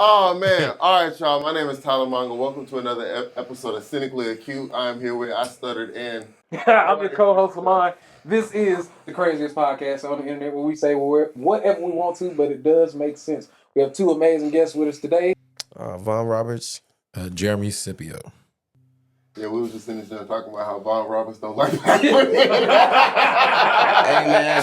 Oh, man. All right, y'all. My name is Tylon Monger. Welcome to another episode of Cynically Acute. I am here with I Stuttered and... I'm your co-host, Lamon. This is the craziest podcast on the internet where we say whatever we want to, but it does make sense. We have two amazing guests with us today. Roburts, Jeremy Scippio. Yeah, we were just sitting there talking about how Roberts don't like black women. Hey, man.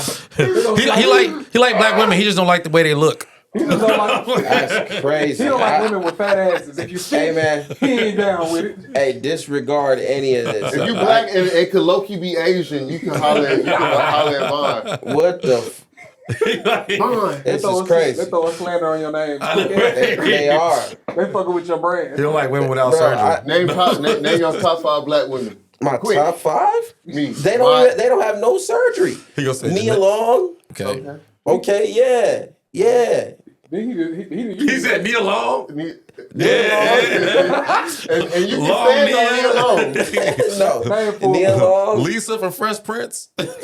He like black women. He just don't like the way they look. He just don't like, That's crazy. he don't like women with fat asses. If you see, Hey, man. he ain't down with it. Hey, disregard any of this. If you black and could low-key be Asian, you can holler at Vaughn. What the Vaughn. This is crazy. They throw a slander on your name. They are. They fucking with your brand. He don't like women without Bro, surgery. Name your top 5 black women. My Quick. top 5? Me. They don't have no surgery. He gonna say Nia Long. Okay, yeah. He said Nia Long. And you can Long stand Nia. on Nia Long. No. Nia Long. Lisa from Fresh Prince. Yes,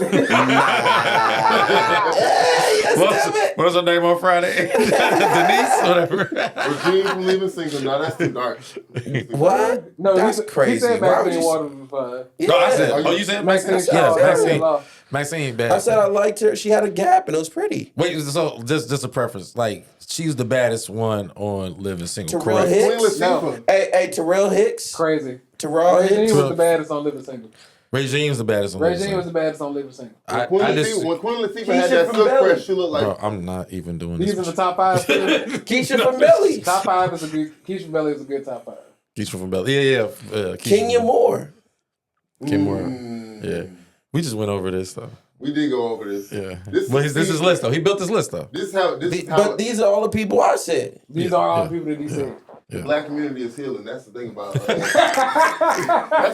What's her name on Friday? Denise, whatever. Regine from Leaving Single. No, that's too dark. What? No, That's crazy. He said Why would Maxine you- Waters was fine. Yeah. No, I said. Oh, you said Maxine? Maxine Yes, Shaw, Maxine. Law. Maxine bad. I said I liked her. She had a gap and it was pretty. Wait, so just a preference. Like she's the baddest one on Living Single. Terrell Correct? Hicks? Queen Latifah. No. Hey, Terrell Hicks. Crazy. Terrell Regine Hicks. was the baddest on Living Single. Regine's the baddest on Living Regine Single. was the baddest on Living Single. I When just, Queen Latifah Keisha had that from silk Belly. press, she looked like... bro, I'm not even doing He's in this. the top 5. Keisha from Belly. Top 5 is a good. Keisha Belly is a good top 5. Keisha from Belly. Yeah. Kenya Moore. Kim Moore. Yeah. We just went over this though. We did go over this. Yeah. This But is his list though. He built his list though. This is how But these are all the people I said. These are all people that he said. the black community is healing. That's the thing about that's the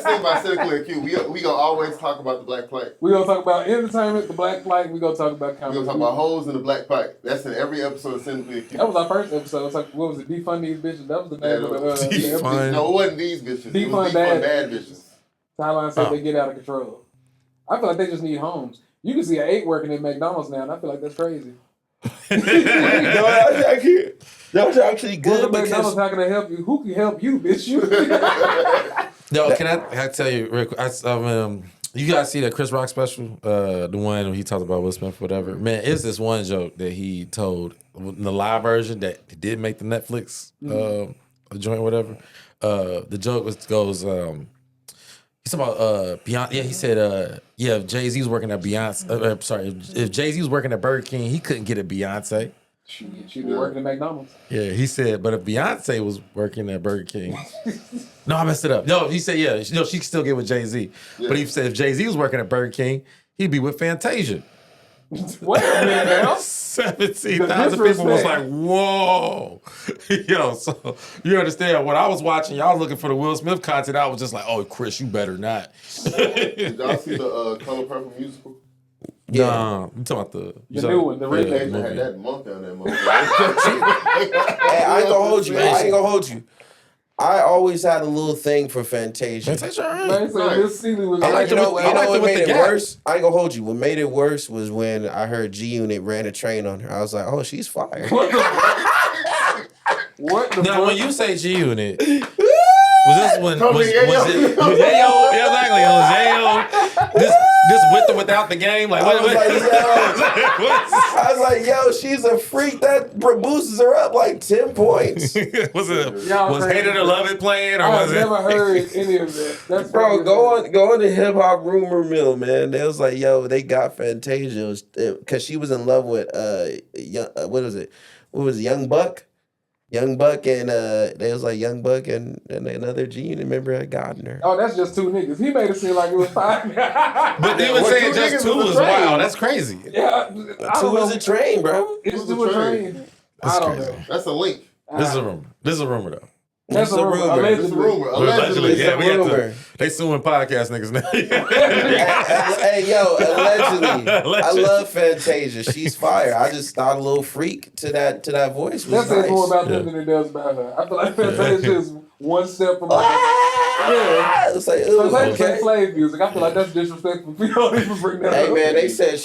thing about Cynically Acute. We gonna always talk about the black plague. We're going to talk about entertainment, the black flag. We're going to talk about We're comedy. gonna talk about hoes in the black plague. That's in every episode of Cynically Acute. That was our first episode. It's like, what was it? Defund these bitches. That was the name of the Defund. episode. No, it wasn't these bitches. It Defund was bad bad bitches. Tylon said they get out of control. I feel like they just need homes. You can see an 8 working at McDonald's now, and I feel like that's crazy. That was actually Good good McDonald's, because how can I help you? Who can help you, bitch? You. No, can I tell you real quick? You guys see that Chris Rock special? The one where he talked about Will Smith, whatever. Man, it's this one joke that he told in the live version that did make the Netflix joint, whatever. The joke goes. He's talking about Beyonce. Yeah, he said, if Jay-Z was working at Beyonce. If Jay-Z was working at Burger King, he couldn't get a Beyonce. She be working at McDonald's. Yeah, he said, but if Beyonce was working at Burger King, no, I messed it up. No, he said, she could still get with Jay-Z. Yeah. But he said if Jay-Z was working at Burger King, he'd be with Fantasia. What a minute now? 17,000 people was like, whoa. Yo, so you understand, when I was watching, y'all looking for the Will Smith content, I was just like, oh, Chris, you better not. Did y'all see the Color Purple musical? Yeah. Nah, you talking about the new one, the remake. They had that month down there. Hey, I ain't gonna hold you. I always had a little thing for Fantasia. Fantasia, all Man, right. so this CD was And like, you know what made it Gap. worse? I ain't gonna hold you. What made it worse was when I heard G-Unit ran a train on her. I was like, oh, she's fired. what the Now, fuck? when you say G-Unit, was this when was it Yayo? Yeah, exactly. It was Yayo. This with or without the game? Like, I was like, yo, she's a freak. That boosts her up like 10 points. was crazy. Hate It or Love It playing, or I've was it? never heard any of that. That's Bro, go on the hip hop rumor mill, man. They was like, yo, they got Fantasia because she was in love with what was it? What was it, Young Buck? Young Buck and they was like Young Buck and another G-Unit member had gotten her. Oh, that's just 2 niggas. He made it seem like it was 5. But they were saying just 2 is wild. That's crazy. Yeah, 2 is a train, bro. It's 2 a train. I don't know. That's a link. This is a rumor. This is a rumor though. That's a rumor. It's a rumor. Allegedly. Yeah, we had rumor. to. They suing podcast niggas now. Hey, yo, allegedly. I love Fantasia. She's fire. I just thought a little freak to that voice was That says nice. more about them than it does about her. I feel like Fantasia is one step from like, It's like, so ooh, it's like okay. slave music. I feel like that's disrespectful. We don't even bring that Hey up. man, they said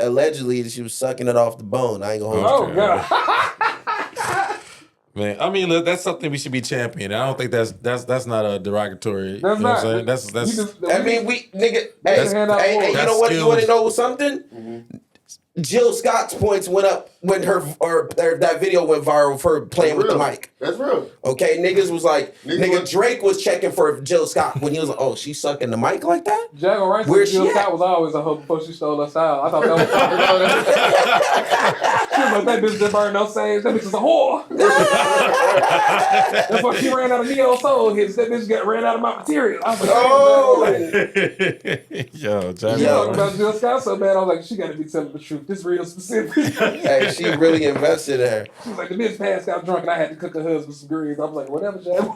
allegedly she was sucking it off the bone. I ain't gonna hold you. Oh god. Man, I mean, look, that's something we should be championing. I don't think that's not a derogatory. That's you know not. what I'm saying? That's. I mean, nigga, That's- hey, you know what? You want to know something? Jill Scott's points went up when that video went viral for playing with the mic. That's real. Okay, niggas was like, Drake was checking for Jill Scott when he was like, oh, she's sucking the mic like that? Jaguar Wright said Jill Scott was always a hoe before she stole her style. I thought that was she was like, that bitch didn't burn no sage. That bitch is a whore. That's why she ran out of Neo Soul hits. That bitch ran out of my material. I was like, Yo, Jaguar about Jill Scott so bad. I was like, she got to be telling the truth. This real specific. Hey, she really invested in her. She was like, the bitch passed out drunk and I had to cook her husband some greens. I was like, whatever, Jaguar.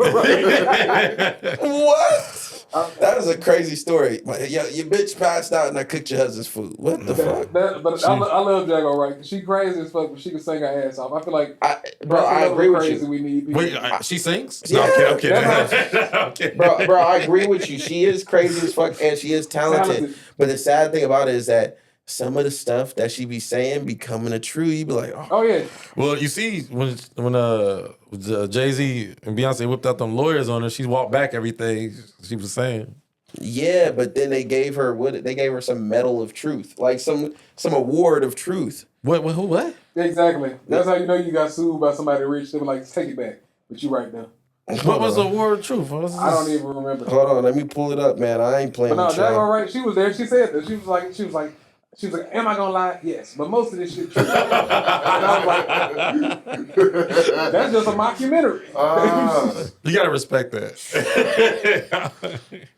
What? That is a crazy story. Yo, your bitch passed out and I cooked your husband's food. What the fuck? But I love Jaguar Wright. She crazy as fuck, but she can sing her ass off. I feel like, I agree with crazy you. We need people. Wait, she sings? Yeah. No, I'm kidding. I'm kidding. Bro, I agree with you. She is crazy as fuck and she is talented. But the sad thing about it is that some of the stuff that she be saying be coming true. You be like, oh yeah. Well, you see, when Jay-Z and Beyonce whipped out them lawyers on her, she walked back everything she was saying. yeah, but then they gave her some medal of truth, like some award of truth. What? Exactly. That's how you know you got sued by somebody rich. They were like, take it back. But you right now. What was the word of truth? I don't even remember. Hold on, let me pull it up, man. I ain't playing But no, with Jaguar y'all. Wright, she was there. She said that. She was like, am I gonna lie? Yes. But most of this shit true. And I was like, that's just a mockumentary. You gotta respect that.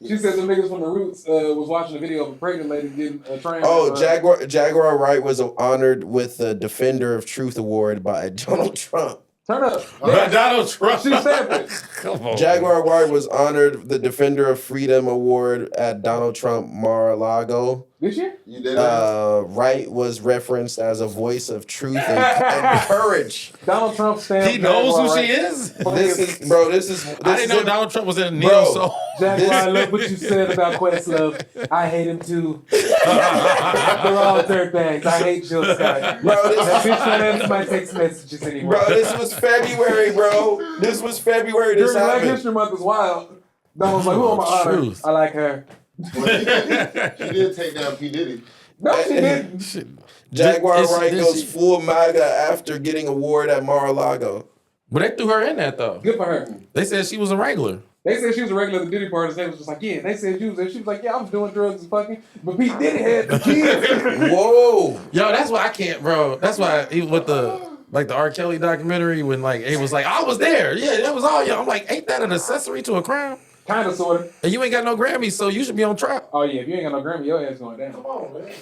She said the niggas from the Roots was watching a video of a pregnant lady getting a train. Oh, Jaguar Wright was honored with the Defender of Truth Award by Donald Trump. Turn up. But Donald Trump. She said that. Come on. Jaguar Wright was honored the Defender of Freedom Award at Donald Trump Mar-a-Lago. This year? You did Wright was referenced as a voice of truth and courage. Donald Trump stands. He knows who she is? This is I didn't know Donald Trump was in Neo Bro. Soul. Jaguar, I love what you said about Questlove. I hate him too. They're all dirtbags. I hate Jill Scott. Bro, That bitch don't answer my text messages anymore. Bro, this was February, bro. This was February. This During Black happened. History Month is wild. Donald was like, who am I honoring? Truth. I like her. She did take down P. Diddy. No, she didn't. Jaguar Wright This- goes full MAGA after getting award at Mar-a-Lago. But they threw her in that though. Good for her. They said she was a regular. They said she was a regular at the Diddy party. They was just like, yeah. They said you was there. She was like, yeah, I was doing drugs and fucking. But P. Diddy had the kids. Whoa. Yo, that's why I can't, bro. That's why even with the R. Kelly documentary when like it was like I was there. Yeah, that was all y'all. I'm like, ain't that an accessory to a crime? Kind of, sort of. And you ain't got no Grammys, so you should be on trial. Oh, yeah. If you ain't got no Grammy, your ass going down. Come on, man.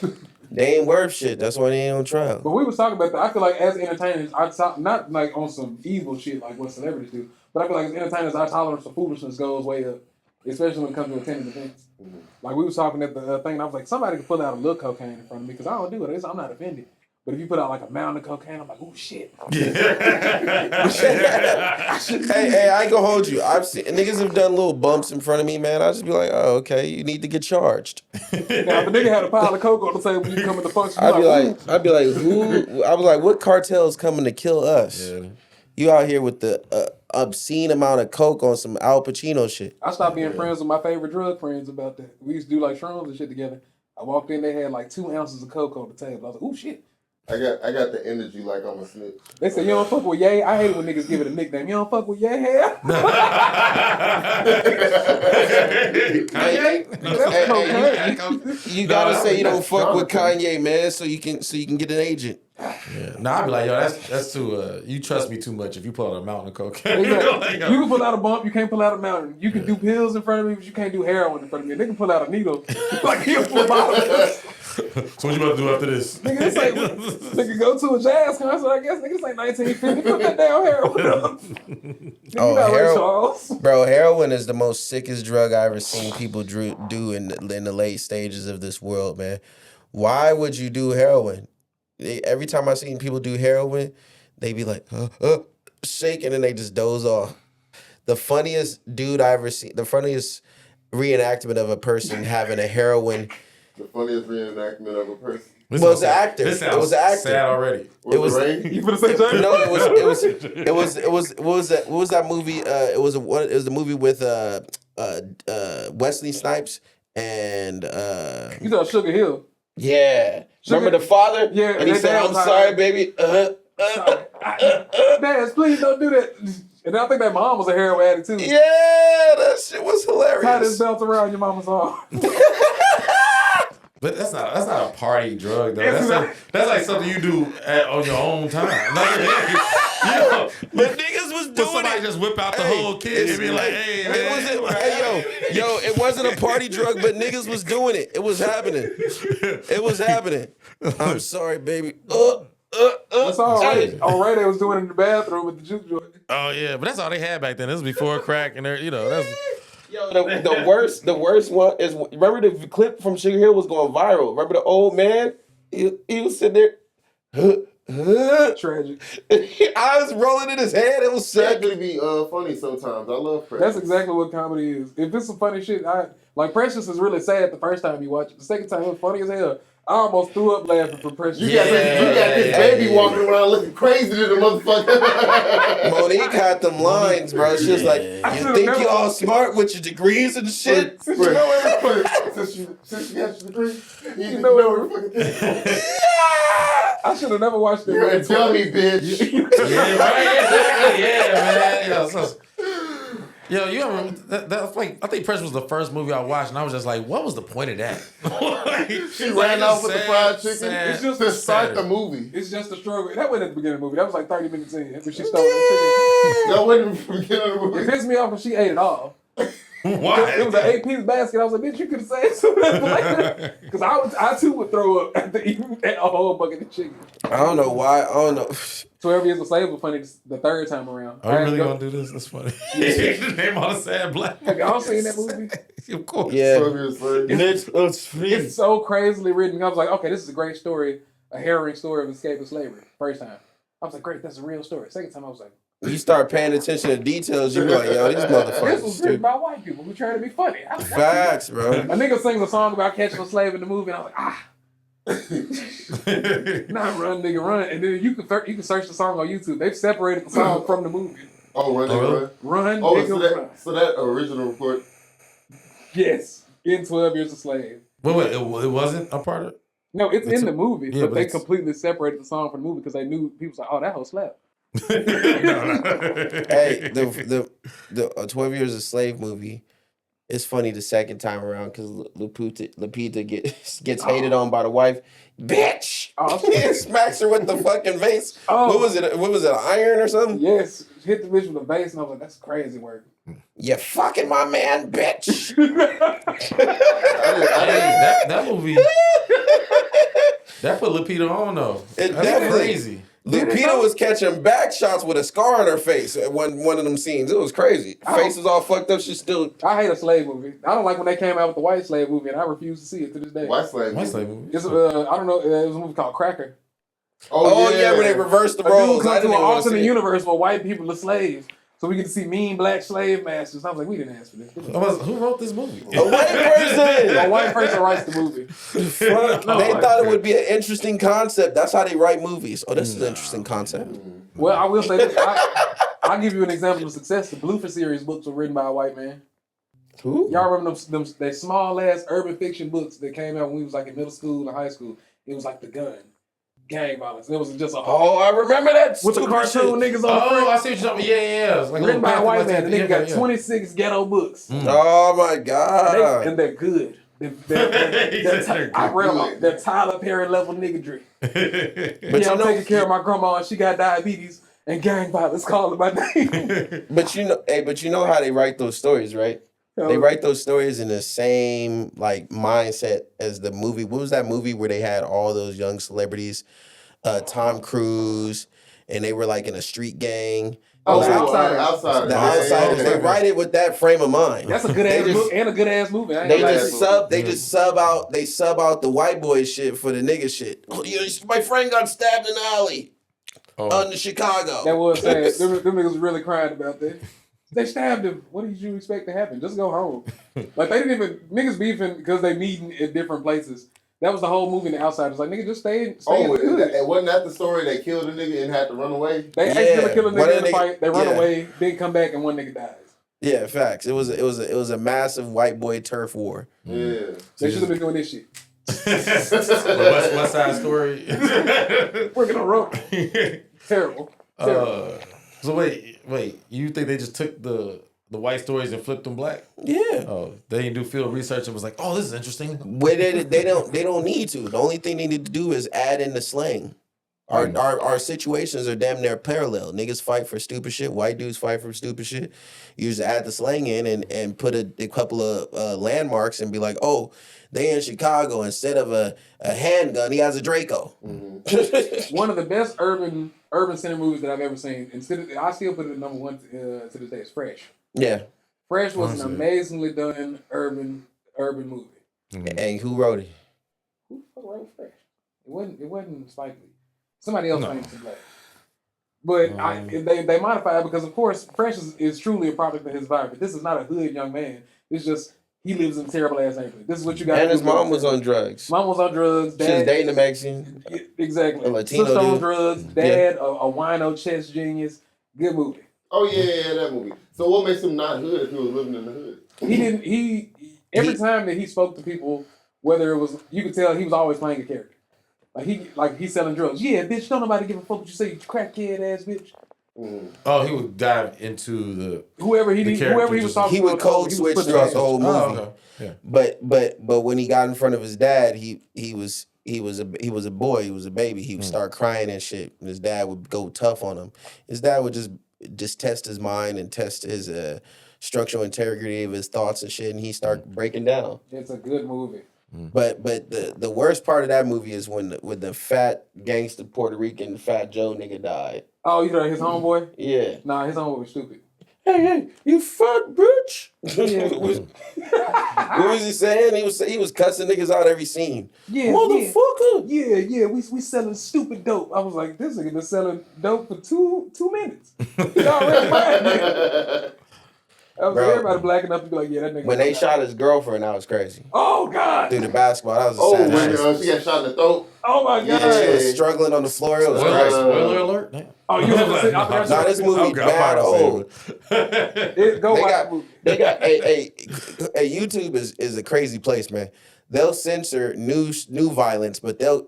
They ain't worth shit. That's why they ain't on trial. But we was talking about that. I feel like as entertainers, not like on some evil shit like what celebrities do, but I feel like as entertainers, our tolerance for foolishness goes way up, especially when it comes to attending events. Like we was talking at the thing, and I was like, somebody could pull out a little cocaine in front of me because I don't do it. I'm not offended. But if you put out like a mountain of cocaine, I'm like, oh shit. Hey, I ain't gonna hold you. I've seen niggas have done little bumps in front of me, man. I just be like, oh, okay, you need to get charged. Now if a nigga had a pile of coke on the table when you come in the function, I'd be "Ooh." like, who? I was like, what cartel's coming to kill us? Yeah. You out here with the obscene amount of coke on some Al Pacino shit. I stopped being friends with my favorite drug friends about that. We used to do like shrooms and shit together. I walked in, they had like 2 ounces of coke on the table. I was like, ooh shit. I got the energy like I'm a snitch. They said, you don't fuck with Ye? I hate it when niggas give it a nickname. You don't fuck with Ye? Hell? You gotta say you don't fuck with Kanye, man, so you can get an agent. Yeah. Nah, I'd be like, yo, that's too. You trust me too much if you pull out a mountain of cocaine. Exactly. You can pull out a bump, you can't pull out a mountain. You can do pills in front of me, but you can't do heroin in front of me. They can pull out a needle like he'll pull out. So what you about to do after this? Nigga, this ain't, nigga, go to a jazz concert, I guess. Nigga, this ain't 1950. Put that damn heroin up. Nigga, Oh, you not Ray heroin. Charles. Bro, heroin is the most sickest drug I ever seen people do in the late stages of this world, man. Why would you do heroin? Every time I seen people do heroin, they be like, shaking and they just doze off. The funniest dude I ever seen, the funniest reenactment of a person having a heroin. The funniest reenactment of a person. It was an actor. This It was an actor. sad already. It was. You finna say James? No, it was. What was that movie? It was the movie with Wesley Snipes and You know Sugar Hill. yeah. Sugar- Remember the father? Yeah, and he and said, dad "I'm was like- sorry, baby." Dad, please don't do that. And I think that mom was a heroin addict too. Yeah, that shit was Tie this hilarious. belt around your mama's arm. But that's not a party drug though. It's That's like something you do on your own time. Like, But niggas was but doing somebody it. just whip out the whole kid and be like, "Hey, It man." wasn't, yo, it wasn't a party drug, but niggas was doing it. It was happening. It was happening. I'm sorry, baby. That's all right. All right, they was doing it in the bathroom with the juke joint. Oh yeah, but that's all they had back then. This was before crack and that's. Yo, the worst one is, remember the clip from Sugar Hill was going viral. Remember the old man? He was sitting there. Tragic. I was rolling in his head. It was It sick. actually be funny sometimes. I love Precious. That's exactly what comedy is. If it's some funny shit, like Precious is really sad the first time you watch it. The second time it was funny as hell. I almost threw up laughing for Precious. You got this baby walking around looking crazy to the motherfucker. Monique had them lines, bro. She was like, "You think you all smart with your degrees and shit?" Since you know everything. Since you got your degree, you know everything. I should have never watched it. You're a dummy, bitch. Yeah, right. Yeah, man. Yo, you ever? That's like I think Precious was the first movie I watched, and I was just like, "What was the point of that?" She ran off with the fried chicken. sad, It's just to start the movie. It's just a struggle. That wasn't at the beginning of the movie. That was like 30 minutes in. When she stole that That wasn't the beginning of the chicken. It movie. pissed me off when she ate it all. Why? It was an 8-piece basket. I was like, bitch, you could have said something later. Because I too would throw up after eating a whole bucket of chicken. I don't know why. I don't know. 12 Years a Slave was funny the third time around. Are you really gonna do this? That's funny. Name all the sad black. Have y'all seen that movie? Of course. Yeah. It's so crazily written. I was like, okay, this is a great story, a harrowing story of escaping slavery. First time. I was like, great, that's a real story. Second time, I was like, You start paying attention to details, you be like, "Yo, these this motherfuckers." was written by white people who trying to be funny. I was like, Facts, bro. a nigga sings a song about catching a slave in the movie, and I was like, not run, nigga, run. And then you can search the song on YouTube. They've separated the song from the movie. Oh, run, nigga, run. Run, Oh, nigga, run. so that original report. Yes, in 12 Years a Slave. Wait, it wasn't a part of it? No, it's in the movie, yeah, but but they it's- completely separated the song from the movie because they knew people was like, oh, that whole slap. Hey, the 12 Years a Slave movie. It's funny the second time around because Lupita gets hated on by the wife. Bitch! Oh, Smacks her with the fucking vase. Oh. What was it? What was it? An iron or something? Yes, hit the bitch with a base, and I was like, that's crazy work. You fucking my man, bitch. That movie. That put Lupita on though. It That's definitely- crazy. Lupita was catching back shots with a scar on her face at one of them scenes. It was crazy. Face was all fucked up. She still. I hate a slave movie. I don't like when they came out with the white slave movie, and I refuse to see it to this day. White slave. What's that movie? It's I don't know. It was a movie called Cracker. Oh yeah, when they reversed the A dude roles. I comes to didn't an even want to alternate see it. universe where white people are slaves, so we get to see mean black slave masters. I was like, we didn't ask for this. Who wrote this movie? A white person. A white person writes the movie. Fuck. No, They I- thought it would be an interesting concept. That's how they write movies. Oh, this is an interesting concept. Well, I will say this. I'll give you an example of success. The Bluefer series books were written by a white man. Who? Y'all remember them small ass urban fiction books that came out when we was like in middle school and high school? It was like The Gun, gang violence. It was just a Oh, I remember that. with the stupid cartoon shit. niggas on the Oh, front. I see what you're talking about. Yeah. It's like Written by a little white pamphlet man. The like nigga that. got 26 ghetto books. Oh my god. And they're good. I read them all. They're Tyler Perry level niggadry. But I'm taking care of my grandma and she got diabetes and gang violence calling my name. But you know how they write those stories, right? They write those stories in the same like mindset as the movie. What was that movie where they had all those young celebrities, Tom Cruise, and they were like in a street gang? Oh, It was The like Outsiders. The Outsiders. They write it with that frame of mind. That's a good ass movie and a good ass movie. I ain't They gonna lie just to you. sub out the white boy shit for the nigga shit. Oh, my friend got stabbed in the alley under Chicago. That was sad. Them niggas was really crying about that. They stabbed him. What did you expect to happen? Just go home. Like they didn't even niggas beefing because they meeting at different places. That was the whole movie in The Outsiders. Like, nigga, just stay in Oh, the hood. wasn't that the story? They killed a nigga and had to run away. They accidentally kill a One nigga of in the the fight. They run yeah. away, then come back, and one nigga dies. Yeah, facts. It was a massive white boy turf war. Yeah. They should have been doing this shit. West Side Story. Working on rope. Terrible. So wait, you think they just took the white stories and flipped them black? Yeah. Oh, they didn't do field research and was like, oh, this is interesting. Where they don't need to. The only thing they need to do is add in the slang. Our situations are damn near parallel. Niggas fight for stupid shit. White dudes fight for stupid shit. You just add the slang in and put a couple of landmarks and be like, oh, they in Chicago. Instead of a handgun, he has a Draco. Mm-hmm. One of the best urban center movies that I've ever seen. And I still put it at number one to this day. Is Fresh. Yeah. Fresh was an amazingly done urban movie. Mm-hmm. And who wrote it? Who the fuck wrote Fresh? It wasn't Spike Lee. Somebody else famous and black. But they modified it because, of course, Fresh is truly a product of his environment. This is not a hood young man. It's just he lives in a terrible ass neighborhood. This is what you got. And his mom was on drugs. Mom was on drugs. Dad, she was dating a Mexican. Exactly. A Latino Sister on dude. drugs. Dad, a wino chess genius. Good movie. Oh yeah, that movie. So what makes him not hood if he was living in the hood? Every time that he spoke to people, whether it was, you could tell he was always playing a character. Like he's selling drugs. Yeah, bitch, don't nobody give a fuck what you say, you crackhead ass bitch. Mm. Oh, he would dive into the whoever he was talking to. He would code switch throughout the whole movie. Oh, okay. Yeah. But when he got in front of his dad, he was a boy, he was a baby. He would start crying and shit. And his dad would go tough on him. His dad would just test his mind and test his structural integrity of his thoughts and shit, and he start breaking down. It's a good movie. But the worst part of that movie is when the fat gangster Puerto Rican Fat Joe nigga died. Oh, you know his homeboy? Yeah. Nah, his homeboy was stupid. Hey, you fat bitch. Yeah. What was he saying? He was cussing niggas out every scene. Yeah, motherfucker. Yeah, we selling stupid dope. I was like, this nigga been selling dope for two minutes. He already mad. Bro, everybody blacking up and be like, yeah, that nigga. When they shot his girlfriend, that was crazy. Oh God! Through the basketball, that was Oh, sad when shit. she got shot in the throat. Oh my God! Yeah, she was struggling on the floor. It was crazy. Spoiler alert. Damn. Oh, you haven't seen? Nah, this movie bad old. Go watch the movie. They got a YouTube is a crazy place, man. They'll censor new violence, but they'll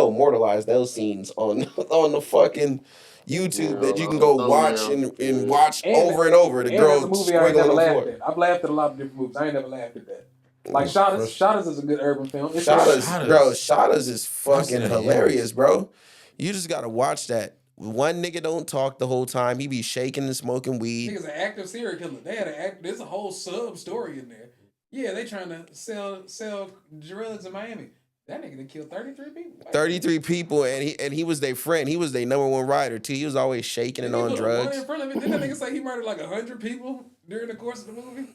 immortalize those scenes on the fucking YouTube that you can go watch and watch over and over. The girl squiggling on the floor. I've laughed at a lot of different movies. I ain't never laughed at that. Like Shotters is a good urban film. Shotters is fucking hilarious, bro. You just gotta watch that. One nigga don't talk the whole time. He be shaking and smoking weed. Nigga's an active serial killer. They had there's a whole sub story in there. Yeah, they trying to sell drugs in Miami. That nigga done killed 33 people. 33 people, and he was their friend. He was their number one rider too. He was always shaking and on drugs. In front of it. Didn't that nigga say he murdered like 100 people during the course of the movie?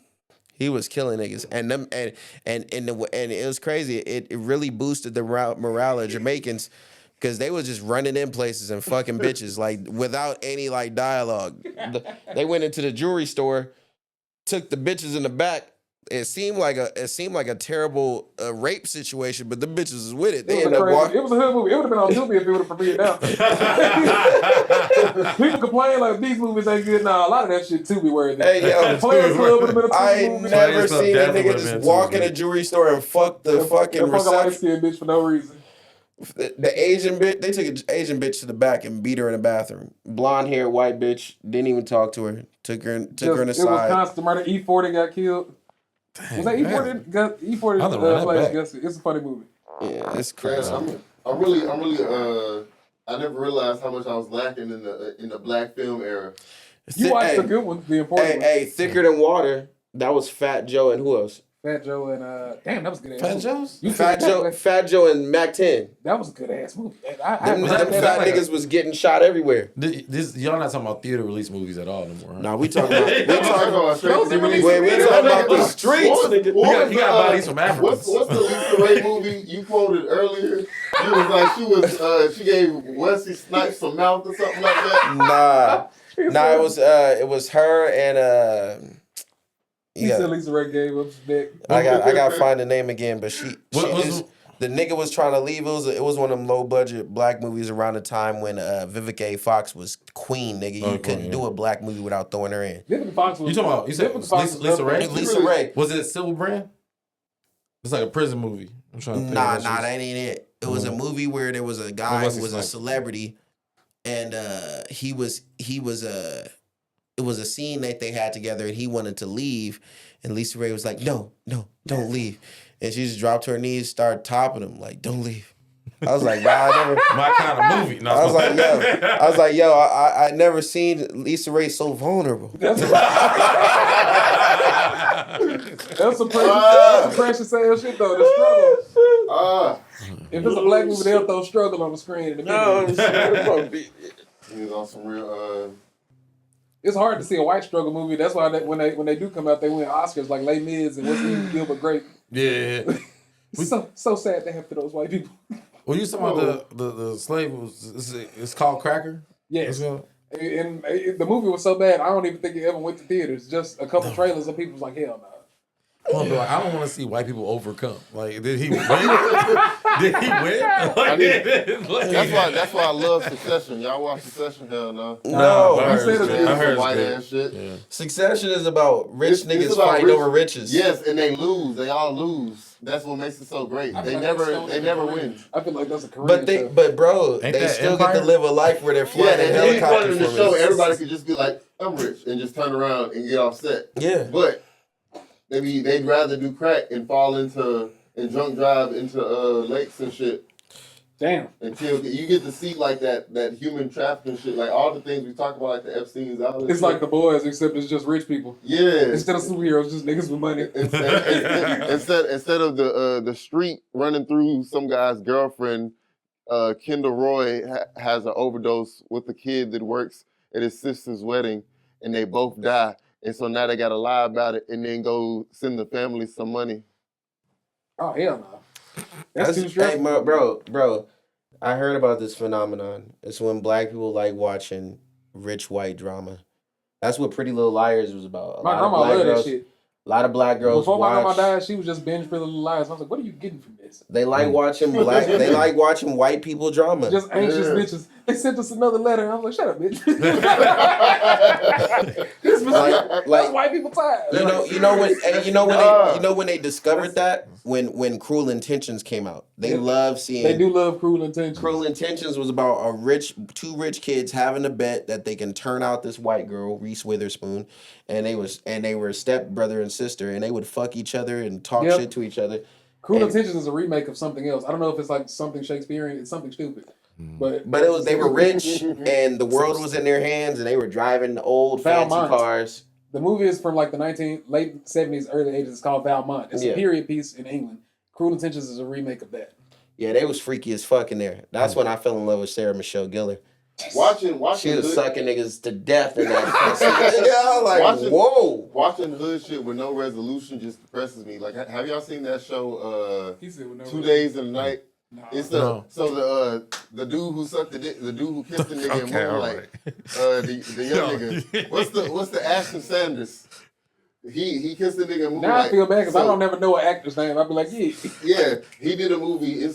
He was killing niggas, and it was crazy. It really boosted the morale of Jamaicans. Cause they was just running in places and fucking bitches like without any like dialogue. They went into the jewelry store, took the bitches in the back. It seemed like a terrible rape situation, but the bitches was with it. They ended up walking. It was a hood movie. It would have been on Tubi if it would have premiered now. People complain like these movies ain't good. Nah, a lot of that shit Tubi worthy. Hey yo, Players Club would have been a I Tubi movie. never seen a nigga just walk in a jewelry store and fuck the fucking fuck a light reception. skinned bitch for no reason. The Asian bitch, they took an Asian bitch to the back and beat her in the bathroom. Blonde hair, white bitch, didn't even talk to her. Took her in the side. It was constant murder. E40 got killed. Dang, was that E40? E40 plays Gussie. It's a funny movie. Yeah, it's crazy. I'm really. I never realized how much I was lacking in the black film era. You watched the good ones, the important ones. Hey, Thicker Than Water. That was Fat Joe and who else? Fat Joe and damn, that was a good ass Fat movie. Joe's? Fat Joe and Mac 10. That was a good ass movie. Them fat niggas was getting shot everywhere. Y'all not talking about theater release movies at all anymore. Huh? Nah, we talking about We talking about the streets, nigga. He got bodies from Africa. What's the Lisa Ray movie you quoted earlier? You was like she gave Wesley Snipes some mouth or something like that. Nah, it was her and He said Lisa Ray gave up some neck. I got to find the name again, but the nigga was trying to leave. It was one of them low budget black movies around the time when Vivica A. Fox was queen, nigga. You couldn't do a black movie without throwing her in. Vivica Fox was. You talking about? You said Lisa Ray? Lisa Ray. Was it Civil Brand? It's like a prison movie. I'm trying to think. Nah, that ain't it. It was a movie where there was a guy who was a celebrity, and it was a scene that they had together, and he wanted to leave, and Lisa Ray was like, no, don't leave. And she just dropped to her knees, started topping him, like, don't leave. I was like, wow, I never. My kind of movie. No, I was like, yo, I never seen Lisa Ray so vulnerable. That's some precious ass shit though. The struggle. If it's a black movie, they'll throw struggle on the screen in the middle. He was on some real. It's hard to see a white struggle movie. That's why when they do come out, they win Oscars like Les Mis and What's Eating Gilbert Grape. Yeah. so sad they have to those white people. Well, you talking about the slave it's called Cracker? Yes. And the movie was so bad, I don't even think it ever went to theaters. Just a couple trailers and people was like, hell no. I don't want to see white people overcome. Like, did he win? Did he win? That's why I love Succession. Y'all watch Succession? Hell no. No. I heard white ass shit. Yeah. Succession is about rich niggas fighting over riches. Yes, and they lose. They all lose. That's what makes it so great. They never win. I feel like that's a Korean show. But bro, they still get to live a life where they're flying in helicopters. In the show, everybody could just be like, I'm rich, and just turn around and get offset. Yeah. But they'd rather do crack and fall into and drunk drive into lakes and shit. Damn. Until you get to see like that human trafficking shit, like all the things we talk about, like the Epstein's Island. It's like The Boys, except it's just rich people. Yeah. Instead of superheroes, just niggas with money. Instead of the street running through some guy's girlfriend, Kendall Roy has an overdose with the kid that works at his sister's wedding, and they both die. And so now they got to lie about it and then go send the family some money. Oh, hell no. That's too stressful. Hey, bro, I heard about this phenomenon. It's when black people like watching rich white drama. That's what Pretty Little Liars was about. My grandma loved that shit. A lot of black girls Before my grandma died, she was just binge Pretty Little Liars. I was like, what are you getting from this? They like watching they like watching white people drama. Just anxious bitches. They sent us another letter. I was like, shut up, bitch. This was like white people time. You know when they discovered that when Cruel Intentions came out. They love seeing. They do love Cruel Intentions. Cruel Intentions was about two rich kids having a bet that they can turn out this white girl, Reese Witherspoon, and they were stepbrother and sister, and they would fuck each other and talk shit to each other. Cruel Intentions is a remake of something else. I don't know if it's like something Shakespearean. It's something stupid. But they were rich and the world was in their hands and they were driving old fancy cars. The movie is from like the late 70s, early 80s. It's called Valmont. It's a period piece in England. Cruel Intentions is a remake of that. Yeah, they was freaky as fuck in there. That's when I fell in love with Sarah Michelle Gellar. Watching she was sucking niggas to death in that. Yeah, like whoa. Watching hood shit with no resolution just depresses me. Like, have y'all seen that show? He said with no 2 Days and a Night. No. It's the dude who sucked the dick, the dude who kissed the nigga in Moonlight, the young nigga. What's the Ashton Sanders? He kissed the nigga in Moonlight. Now I feel bad because I don't never know an actor's name. I'd be like, yeah, he did a movie. I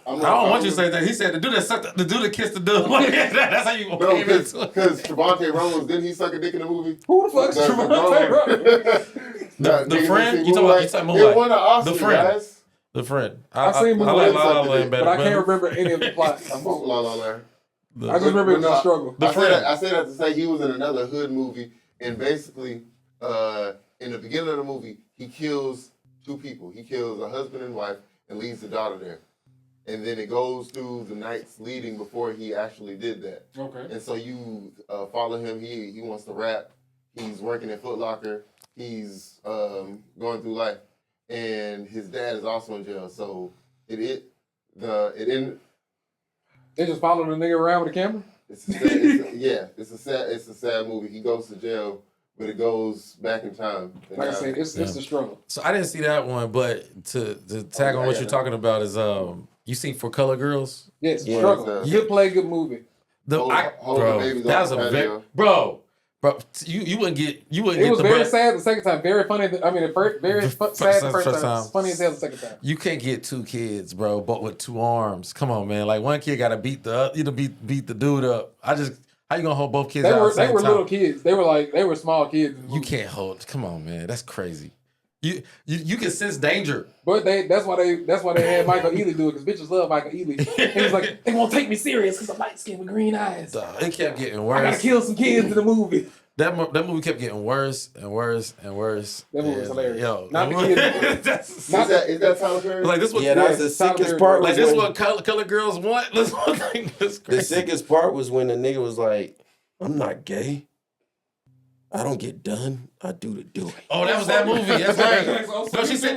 don't want you to say that. He said the dude that kissed the dude. That's how you came into it. Because Trevante Ramos, didn't he suck a dick in the movie? Who the fuck is Trevante Ramos? The friend? You talking about Moonlight? It won an Oscar, the friend. Guys. The friend. I've seen Moonlight, La La Land better, but I can't remember any of the plot. I fuck La La Land. I just remember it was a struggle. I said that to say he was in another hood movie, and basically, in the beginning of the movie, he kills two people. He kills a husband and wife and leaves the daughter there. And then it goes through the nights leading before he actually did that. Okay. And so you follow him. He wants to rap. He's working at Foot Locker. He's going through life. And his dad is also in jail. So They just follow the nigga around with a camera? It's a sad movie. He goes to jail, but it goes back in time. Like I said, it's a struggle. So I didn't see that one, but to tag on what you're talking about is you seen For Color Girls? Yes, struggle. Good play, good movie. That was a bro. Bro, you wouldn't get It was the very bread. sad the second time. Very funny. I mean, very sad the first time. Funny as hell the second time. You can't get two kids, bro, but with two arms. Come on, man. Like one kid got to beat the dude up. How you gonna hold both kids They out were at the same time? little kids. They were small kids. You can't hold. Come on, man. That's crazy. You can sense danger. But that's why they had Michael Ealy do it, because bitches love Michael Ealy. He was like, they won't take me serious because I'm light skinned with green eyes. It kept getting I worse. gotta kill some kids in the movie. That movie kept getting worse and worse and worse. That movie was hilarious. Yo, Not the kids. Is that Tyler Perry? Like this what that's the sickest part. Like Was this when, what color girls want. This one thing that's crazy. the sickest part was when the nigga was like, "I'm not gay. I don't get done. I do the doing." Oh, that was that movie. That's right.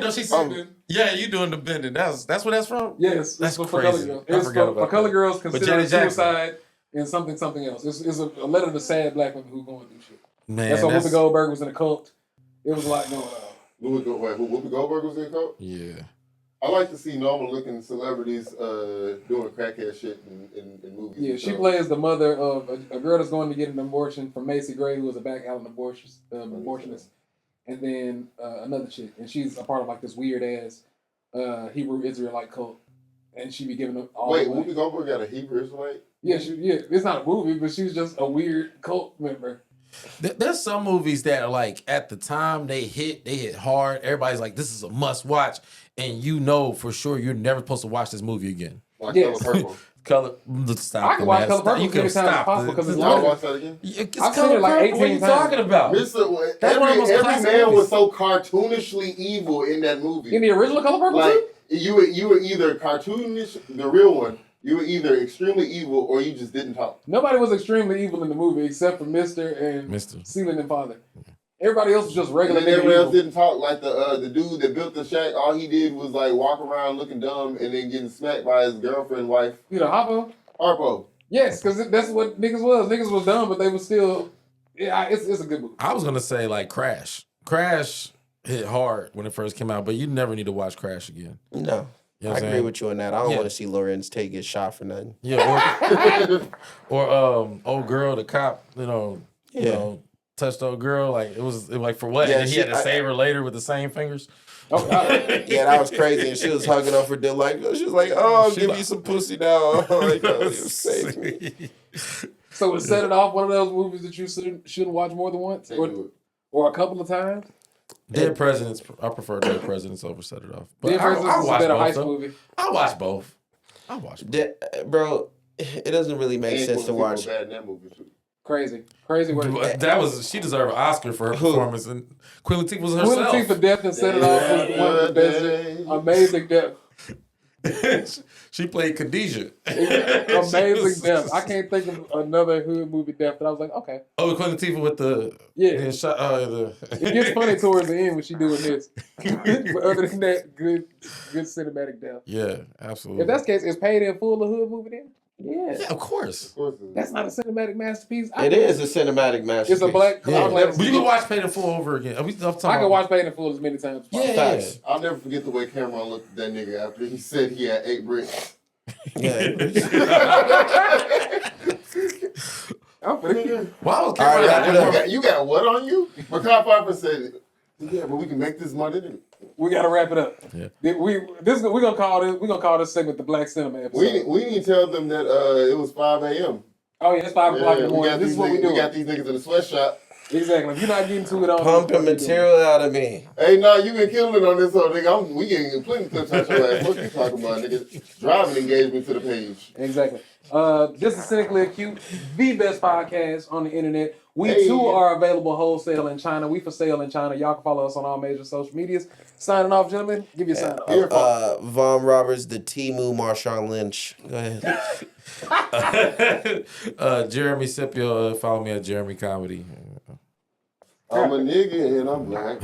No, she said. Yeah, you doing the bending. That's where that's from. Yes, That's for crazy. Color Girls. I It's forgot for about Color that. Girls But considered Janet Jackson. suicide and something else. It's a letter to sad black women who going through shit. Man, That's why Whoopi Goldberg was in a cult. It was a lot going on. Whoopi Goldberg was in a cult? Yeah. I like to see normal looking celebrities doing crackhead shit in movies. Yeah, she plays the mother of a girl that's going to get an abortion from Macy Gray, who was a back alley abortionist. And then another chick. And she's a part of like this weird ass Hebrew Israelite cult. And she be giving them all Wait, the money. Whoopi Goldberg got a Hebrew Israelite? Yeah, it's not a movie, but she's just a weird cult member. There's some movies that are like at the time they hit hard. Everybody's like, this is a must watch, and you know for sure you're never supposed to watch this movie again. Like Yes. Color Purple. Stop. I can watch Color Purple You as can many times as stop. possible because it's Y'all long. watch that again? It's I've seen Color it like Purple. 18 What are you times. talking about? Every one of the most classic man movies. was so cartoonishly evil in that movie. In the original Color Purple Like too? you were either cartoonish, the real one. You were either extremely evil or you just didn't talk. Nobody was extremely evil in the movie except for Mr. and Mr. Sealand and Father. Everybody else was just regular And nigga everyone else evil. didn't talk. Like the dude that built the shack, all he did was like walk around looking dumb and then getting smacked by his girlfriend, wife, You know, Hoppo? Harpo. Yes, because that's what niggas was. Niggas was dumb, but they was still. Yeah, it's a good movie. I was gonna say like Crash. Crash hit hard when it first came out, but you never need to watch Crash again. No. You know I what I'm agree saying? with you on that. I don't Yeah. want to see Lorenz Tate get shot for nothing. Yeah, or old girl, the cop, you Yeah. know, touched old girl. Like it was like for what? Yeah, and he had to save her later with the same fingers. Oh, God. Yeah, that was crazy. And she was hugging up for dear life. She was like, "Oh, I'll give you some pussy now." Like, oh, you saved me. So to set it off, one of those movies that you shouldn't watch more than once or a couple of times. Dead Presidents. I prefer Dead Presidents over Set It Off. But Dead Presidents I is a watch better both. heist though. movie. I watch both. I watch both. Bro, it doesn't really make sense to watch. Bad in that movie too. Crazy work. That was she deserved an Oscar for her Who? performance, and Queen Latifah was Queen herself. Latifah Death and Set It Off was one of the best. Amazing death. She played Khadijah. Amazing death. I can't think of another hood movie death that I was like, okay. Oh, Queen Latifah with the Yeah. shot. It gets funny towards the end when she doing this. But other than that, good cinematic death. Yeah, absolutely. If that's the case, is Paid in Full a hood movie then? Yeah. Yeah, of course. That's not a cinematic masterpiece. It is a cinematic masterpiece. It's a black. Yeah. I But you can watch Paid in Full over again. Are we talking can about- watch Paid in Full as many times as possible. Yeah. Facts. I'll never forget the way Cameron looked at that nigga after he said he had 8 bricks. Yeah. I'm finna- Why was All right, wrap it up. You got what on you? Makai Piper said, "Yeah, but we can make this money." We gotta wrap it up. Yeah. We're gonna call this segment the Black Cinema episode. We need to tell them that it was 5 a.m. Oh yeah, it's 5 o'clock in the we morning. got This these is what we niggas- do. We got these niggas in the sweatshop. Exactly. If you're not getting to it on Pumping material out of me. Hey, nah, you been killing it on this whole nigga. We getting plenty of clips out your ass. What you talking about, nigga? Driving engagement to the page. Exactly. This is Cynically Acute, the best podcast on the internet. We Hey. too are available wholesale in China. We for sale in China. Y'all can follow us on all major social medias. Signing off, gentlemen. Give you a sign off. Von Roberts, the Timu Marshawn Lynch. Go ahead. Jeremy Scippio. Follow me at Jeremy Comedy. I'm a nigga and I'm black.